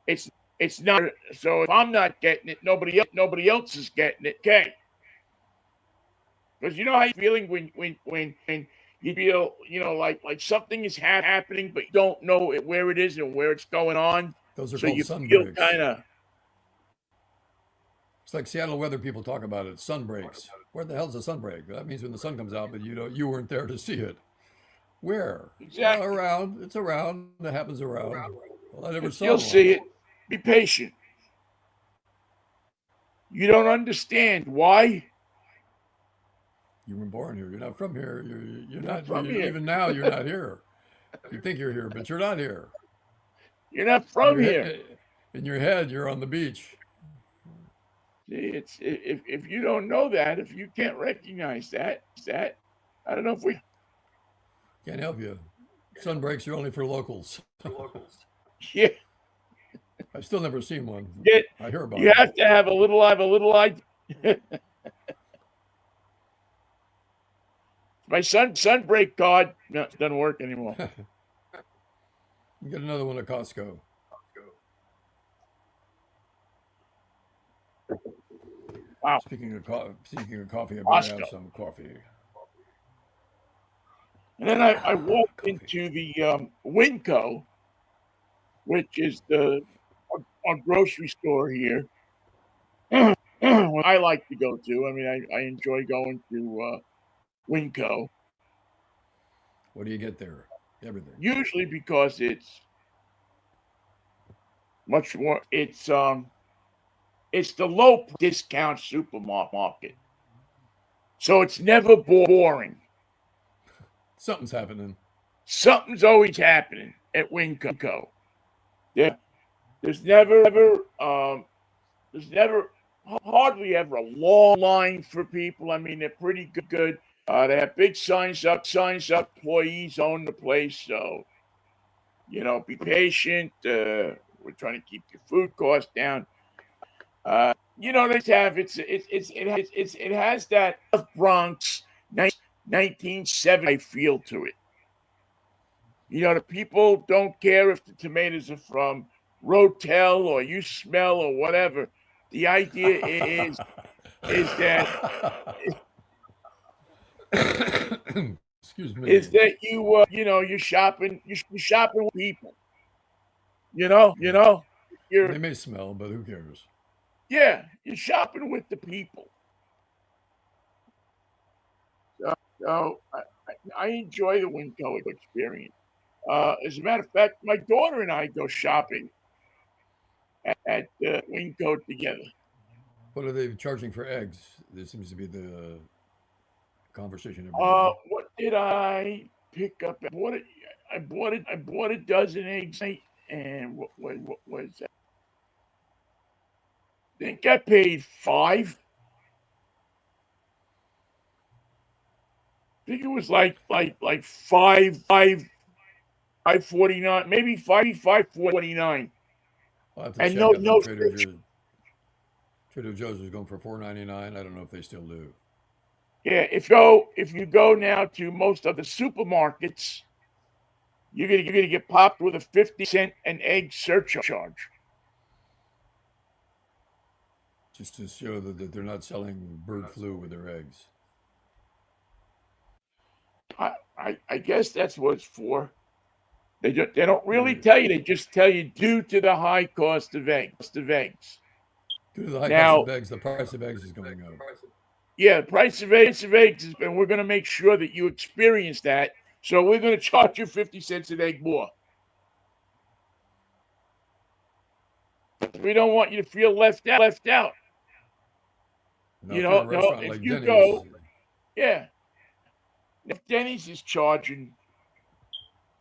it's it's not. So if I'm not getting it, nobody else is getting it. Okay, because you know how you're feeling when you feel like something is happening, but you don't know where it is and where it's going on. Those are So called you sun feel breaks. kind of It's like Seattle weather people talk about it. Sun breaks. Where the hell's the sun break? That means when the sun comes out, but you weren't there to see it. Where? Well, exactly. around. It's around. It happens around. Well, I never saw You'll see one. it. Be patient. You don't understand why You weren't born here. You're not from here. You're you're not not. from here. Even now, you're not here. You think you're here, but you're not here. You're not In from your here. head, in your head, you're on the beach. See, it's if you don't know that, if you can't recognize that, I don't know if we. Can't help you. Sun breaks are only for locals. Yeah, I've still never seen one. get I hear about you them. have to have a little idea. My sun break card, no, it doesn't work anymore. Get another one at Costco. Wow, Speaking of coffee, I better have Costco. some coffee. And then I walked Coffee. into the Winco, which is our grocery store here. I like to go to. I mean, I enjoy going to Winco. What do you get there? Everything. Usually because it's much more. It's the low discount supermarket, so it's never boring. Something's happening. Something's always happening at Winco. There, there's never hardly ever a long line for people. I mean, they're pretty good. They have big signs up. Employees own the place, so be patient. We're trying to keep your food costs down. They have it has that Bronx 1970 feel to it. The people don't care if the tomatoes are from Rotel or you smell or whatever. The idea is that Excuse me. you're shopping with people. They You're may smell, but who cares? you're shopping with the people. So I enjoy the Winco experience. As a matter of fact, my daughter and I go shopping at Winco together. What are they charging for eggs? This seems to be the conversation every day. What did I pick up? I bought a dozen eggs, and what was that? I think I paid $5. I think it was like $5.49, maybe $5.49. I'll have to And check. I thought no Trader Joe's was going for $4.99. I don't know if they still do. yeah, if you go now to most of the supermarkets, you're gonna get popped with a 50 cent an egg surcharge. Just to show that they're not selling bird flu with their eggs. I guess that's what it's for. They don't really They're, tell you. They just tell you due to the high cost of eggs. due to the high cost Now, of eggs, the price of eggs is going up. yeah, the price of eggs has been. We're going to make sure that you experience that. So we're going to charge you 50 cents an egg more. We don't want you to feel left out. Now, if you're a No. restaurant If like you Denny's, go, yeah. If Denny's is charging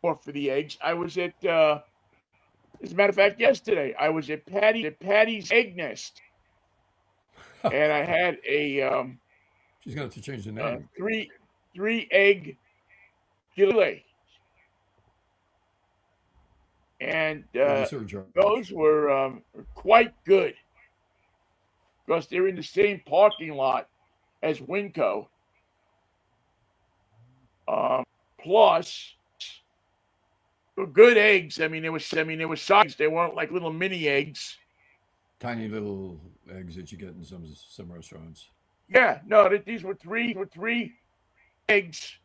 more for the eggs, I was at. As a matter of fact, yesterday I was at Patty's Egg Nest, and I had a she's going to have to change the name. three egg fillet, and With the surcharge. those were quite good because they're in the same parking lot as Winco. Plus, good eggs. I mean, it was size. They weren't like little mini eggs. Tiny little eggs that you get in some restaurants. Yeah, no, these were three eggs,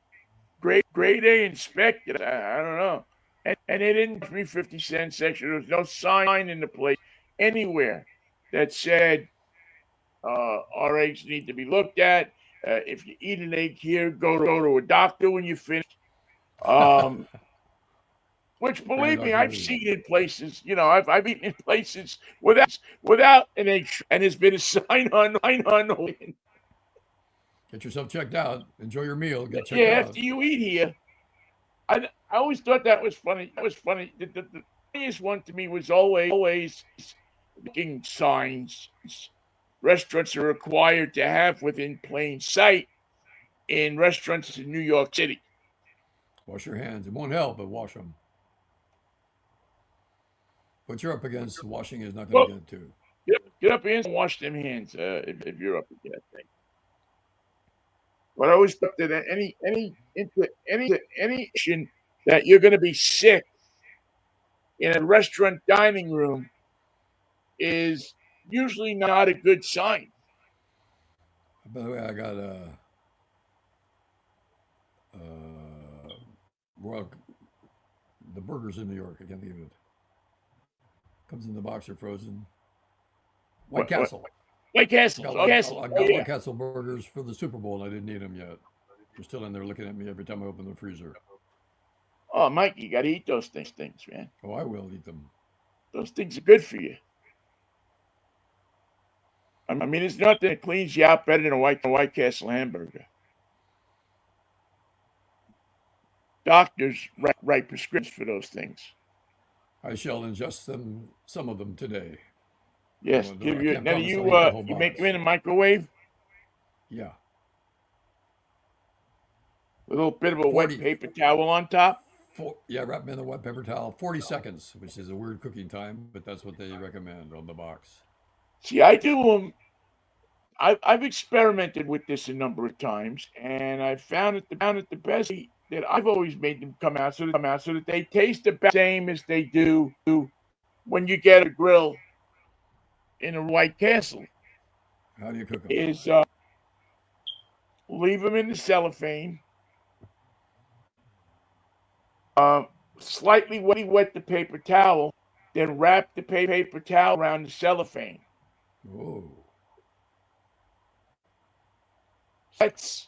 grade A inspected. I don't know, and they didn't charge me 50 cents extra. There was no sign in the place anywhere that said our eggs need to be looked at. If you eat an egg here, go to a doctor when you finish. Um, which, Bring a believe me, doctor I've with you. seen in places. I've eaten in places without an egg, and there's been a sign on the way. Get yourself checked out. Enjoy your meal. Get checked Yeah, out. after you eat here, I always thought that was funny. That was funny. The funniest one to me was always making signs restaurants are required to have within plain sight in restaurants in New York City. Wash your hands. It won't help, but wash them. What you're up against, washing is not going Well, to get to. get up and wash them hands if you're up against that thing. But I always thought that any action that you're going to be sick in a restaurant dining room is usually not a good sign. By the way, I got well, the burgers in New York. I can't think of it. Comes in the box or frozen. White What Castle. White Castle? I got Yeah. White Castle burgers for the Super Bowl, and I didn't eat them yet. They're still in there looking at me every time I open the freezer. Oh, Mikey, you got to eat those things, man. Oh, I will eat them. Those things are good for you. I mean, there's nothing that cleans you out better than a White Castle hamburger. Doctors write prescriptions for those things. I shall ingest them, some of them today. Yes, I give you. can't Now, do promise I'll eat the whole you make box. them in the microwave? Yeah, With a little bit of a wet 40. paper towel on top? Yeah, wrap them in the wet paper towel. 40 seconds, which is a weird cooking time, but that's what they recommend on the box. See, I do them. I've experimented with this a number of times, and I found it the best that I've always made them come out so that they taste the same as they do when you get a grill in a White Castle. How do you cook them? Is leave them in the cellophane, slightly wet the paper towel, then wrap the paper towel around the cellophane. Whoa. That's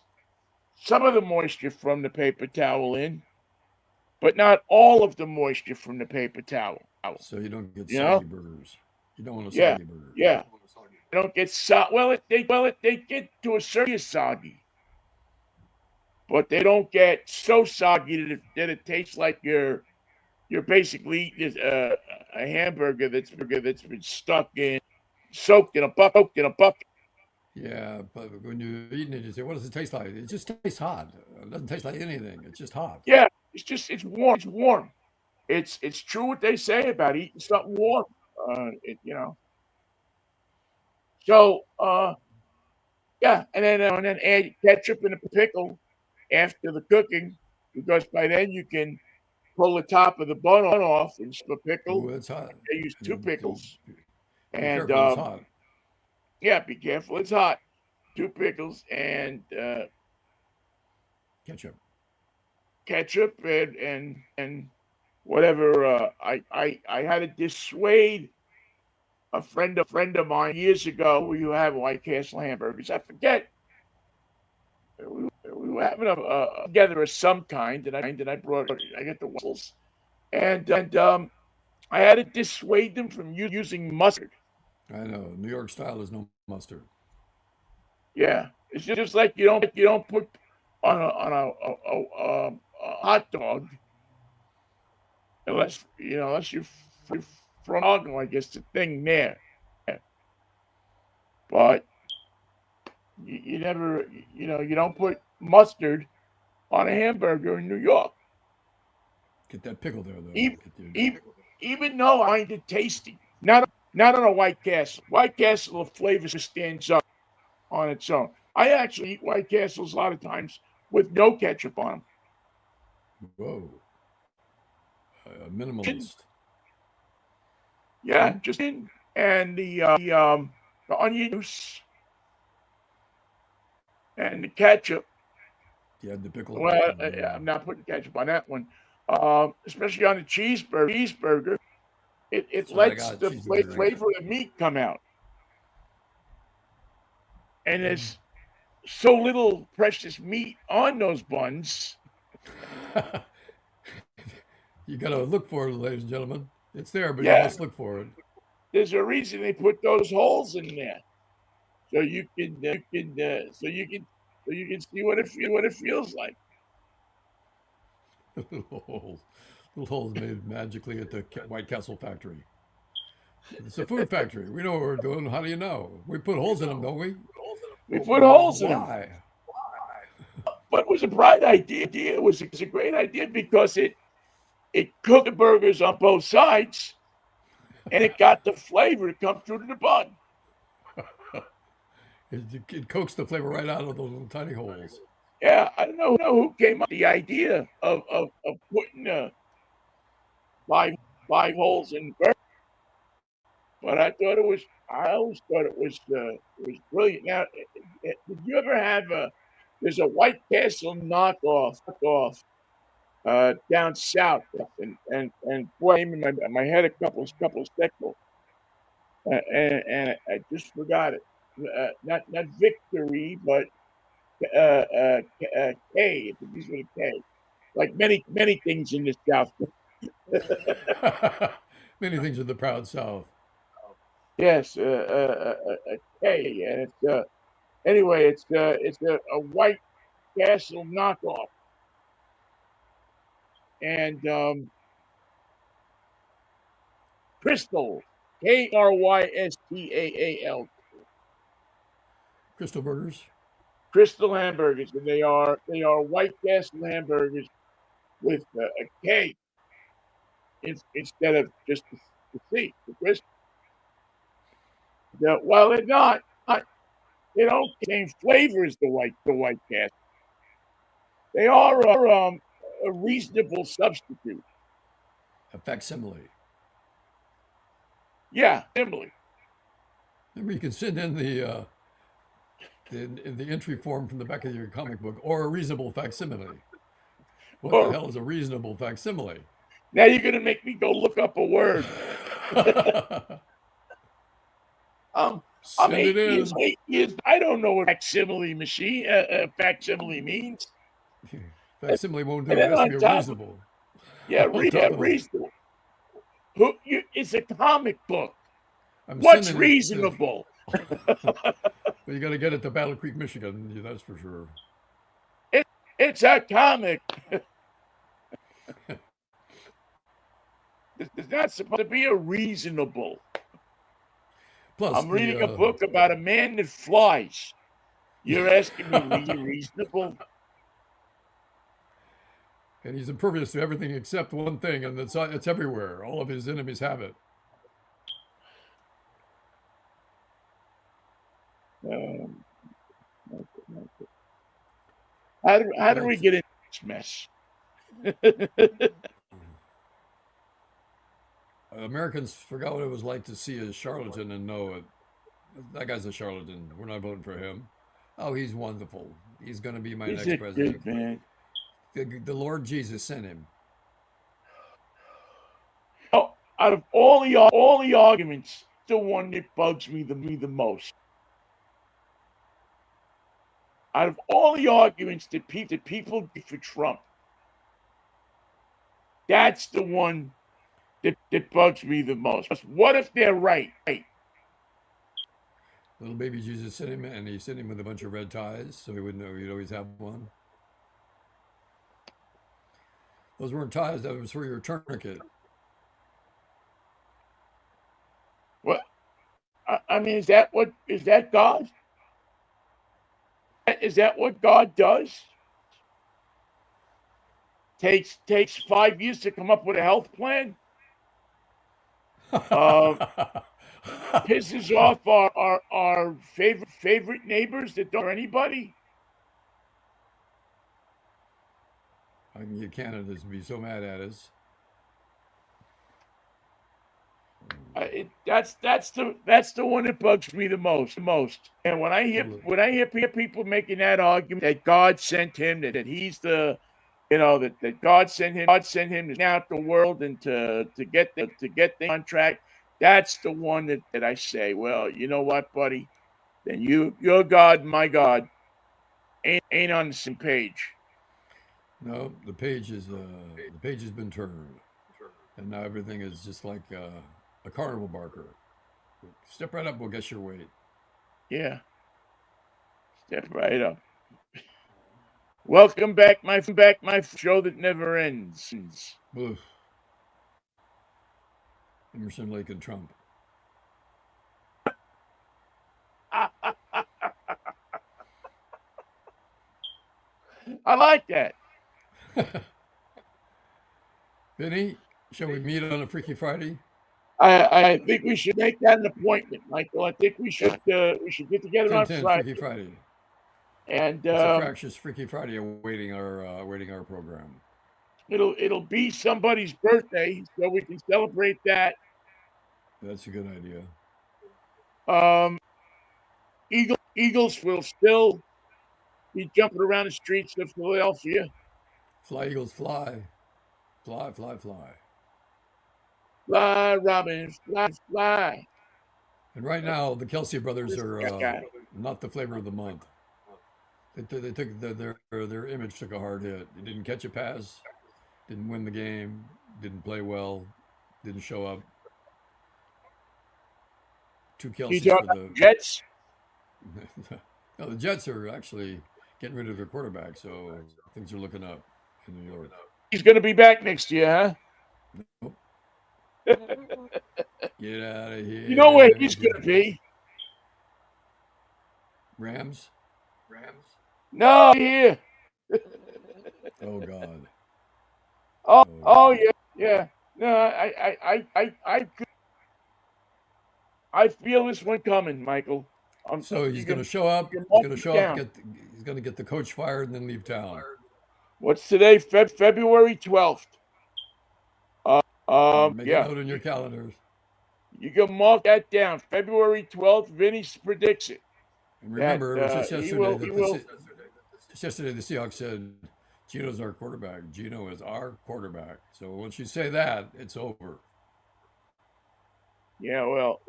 some of the moisture from the paper towel in, but not all of the moisture from the paper towel. So you don't get You soggy know? burgers. You don't want a Yeah, soggy burger. yeah. They don't get they get to a certain soggy, but they don't get so soggy that it tastes like you're basically eating a hamburger that's been soaked in a bucket. Yeah, but when you're eating it, you say, "What does it taste like?" It just tastes hot. It doesn't taste like anything. It's just hot. Yeah, it's warm. It's warm. It's true what they say about eating something warm. You know. So yeah, and then add ketchup and a pickle after the cooking, because by then you can pull the top of the bun off and slip a pickle. Ooh, it's hot. They use two And pickles, be and careful. It's hot. yeah, be careful. It's hot. Two pickles and Ketchup. ketchup and whatever. I had to dissuade a friend of mine years ago. We were having White Castle hamburgers. I forget. We were having a together of some kind, and I got the whistles, and I had to dissuade them from using mustard. I know. New York style is no mustard. Yeah, it's just like you don't put on a hot dog unless you're from Chicago, I guess the thing there. But you never you don't put mustard on a hamburger in New York. Get that pickle there, though. Even Get your, even though I find it tasty, not on a White Castle. White Castle, the flavor stands up on its own. I actually eat White Castles a lot of times with no ketchup on whoa, a them. minimalist. Yeah, just in and the onion juice and the ketchup. You had the pickle. Well, I'm not putting ketchup on that one, especially on the cheeseburger. It That's right. I lets got the cheeseburger right flavor of meat come out, and there's so little precious meat on those buns. there. You got to look for it, ladies and gentlemen. It's there, but you Yeah, must look for it. there's a reason they put those holes in there, so you can see what it feels like. Little holes. Little holes made magically at the White Castle factory. It's a food factory. We know what we're doing. How do you know? We put holes in them, don't we? We put holes in them. Why? But it was a bright idea. It was a great idea because it cooked the burgers on both sides, and it got the flavor to come through to the bun. It coaxed the flavor right out of those little tiny holes. Yeah, I don't know who came up with the idea of putting five holes in the burger, but I always thought it was brilliant. Now, did you ever have a? There's a White Castle knockoff down south, and boy, I'm in my head a couple of seconds, and I just forgot it. Not Victory, but K. It begins with a K. like many things in the South. Many things in the proud South. Yes, K, and it's anyway, it's a White Castle knockoff, and Crystal, Krystal, Crystal Burgers. Crystal hamburgers, and they are White Castle hamburgers with a K instead of just the C, the Crystal. Well, they're not. They don't same flavor as the White Castle. They are a reasonable substitute. A facsimile. Yeah, similarly. Remember, you can send in the entry form from the back of your comic book, or a reasonable facsimile. What the Or hell is a reasonable facsimile? now you're gonna make me go look up a word. I'm Send it 8 years. in. 8 years. I don't know what facsimile means. Facsimile won't do. And It then has to on be a top, reasonable. yeah, On top of that, reasonable. It's a comic book. I'm What's sending it to. reasonable? But you got to get it to Battle Creek, Michigan. Yeah, that's for sure. It's a comic. It's not supposed to be a reasonable. Plus, I'm reading a book about a man that flies. You're asking me, reasonable? And he's impervious to everything except one thing, and it's everywhere. All of his enemies have it. How do we get into this mess? Americans forgot what it was like to see a charlatan and know it. That guy's a charlatan. We're not voting for him. Oh, he's wonderful. He's going to be my He's next a president. good man. The Lord Jesus sent him. Oh, out of all the arguments, the one that bugs me the most. Out of all the arguments that people give for Trump, that's the one that bugs me the most. What if they're right? Little baby Jesus sent him, and he sent him with a bunch of red ties, so he wouldn't know he'd always have one. Those weren't ties, that was for your tourniquet. What? I mean, is that God? Is that what God does? Takes 5 years to come up with a health plan? Pisses off our favorite neighbors that don't hurt anybody? I can get Canada to be so mad at us. That's the one that bugs me the most. And when I hear people making that argument that God sent him, that he's the, that God sent him to scout out the world and to get the contract, that's the one that I say, well, you know what, buddy? Then your God, my God, ain't on the same page. No, the page has been turned, and now everything is just like a carnival barker. Step right up, we'll guess your weight. Yeah, step right up. Welcome back, my show that never ends. Oof. Emerson, Lake, and Trump. I like that. Vinnie, shall we meet on a Freaky Friday? I think we should make that an appointment, Michael. I think we should get together on Friday. Freaky Friday. And it's a fractious Freaky Friday awaiting our program. It'll be somebody's birthday, so we can celebrate that. That's a good idea. Eagles will still be jumping around the streets of Philadelphia. Fly, Eagles, fly. Fly, fly, fly. Fly, Robin, fly, fly. And right now, the Kelsey brothers are not the flavor of the month. They took their image took a hard hit. They didn't catch a pass, didn't win the game, didn't play well, didn't show up. Two You Kelseys talk for about the. the Jets. No, the Jets are actually getting rid of their quarterback, so things are looking up in New York. He's going to be back next year, Nope. huh? Get out of You know where here. he's going to be? Rams? No, here. Oh God. Oh, Oh oh God. yeah, yeah. No, I feel this one coming, Michael. So he's You going to can show up. you can He's mark going to it show up. down. He's going to get the coach fired and then leave town. What's today? February 12th. Make a Yeah. note in your calendars. You can mark that down. February 12th. Vinnie predicts it And that remember, it was just he yesterday will. He that will. yesterday the Seahawks said Gino's our quarterback. Gino is our quarterback. So once you say that, it's over. Yeah. Well.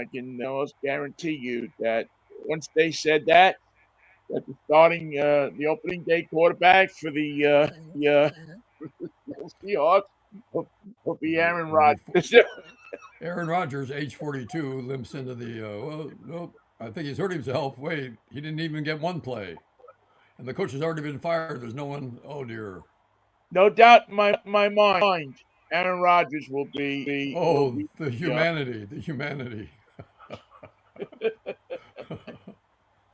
I can almost guarantee you that once they said that the opening day quarterback for the Seahawks will be Aaron It'll be Rodgers. Aaron Rodgers, age 42, limps into the. Well, nope. I think he's hurt himself. Wait, he didn't even get one play, and the coach has already been fired. There's no one. Oh dear. No doubt in my mind, Aaron Rodgers will Oh, be the humanity, the humanity.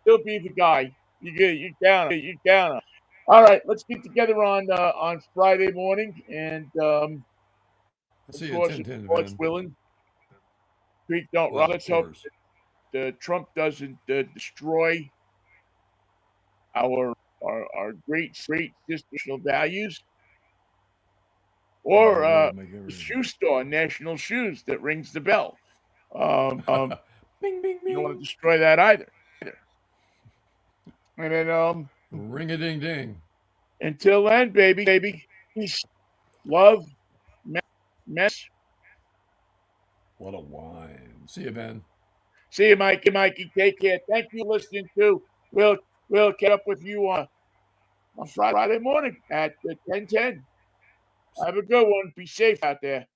he'll be the guy. You count on. All right, let's get together on Friday morning, and I'll of see you at course, if 10:10, God's Van. willing, creek don't rise. Well, of Let's hope course. Trump doesn't destroy our our great institutional values, Oh, or he will make the everything. shoe store, National Shoes, that rings the bell. Um, Bing, bing, you don't want to bing. destroy that either. And then Ring a ding ding. until then, baby, peace, love, mess. What a wine. See you, Ben. See you, Mikey. Mikey, take care. Thank you for listening to. We'll catch up with you on Friday morning at 10:10. Have a good one. Be safe out there.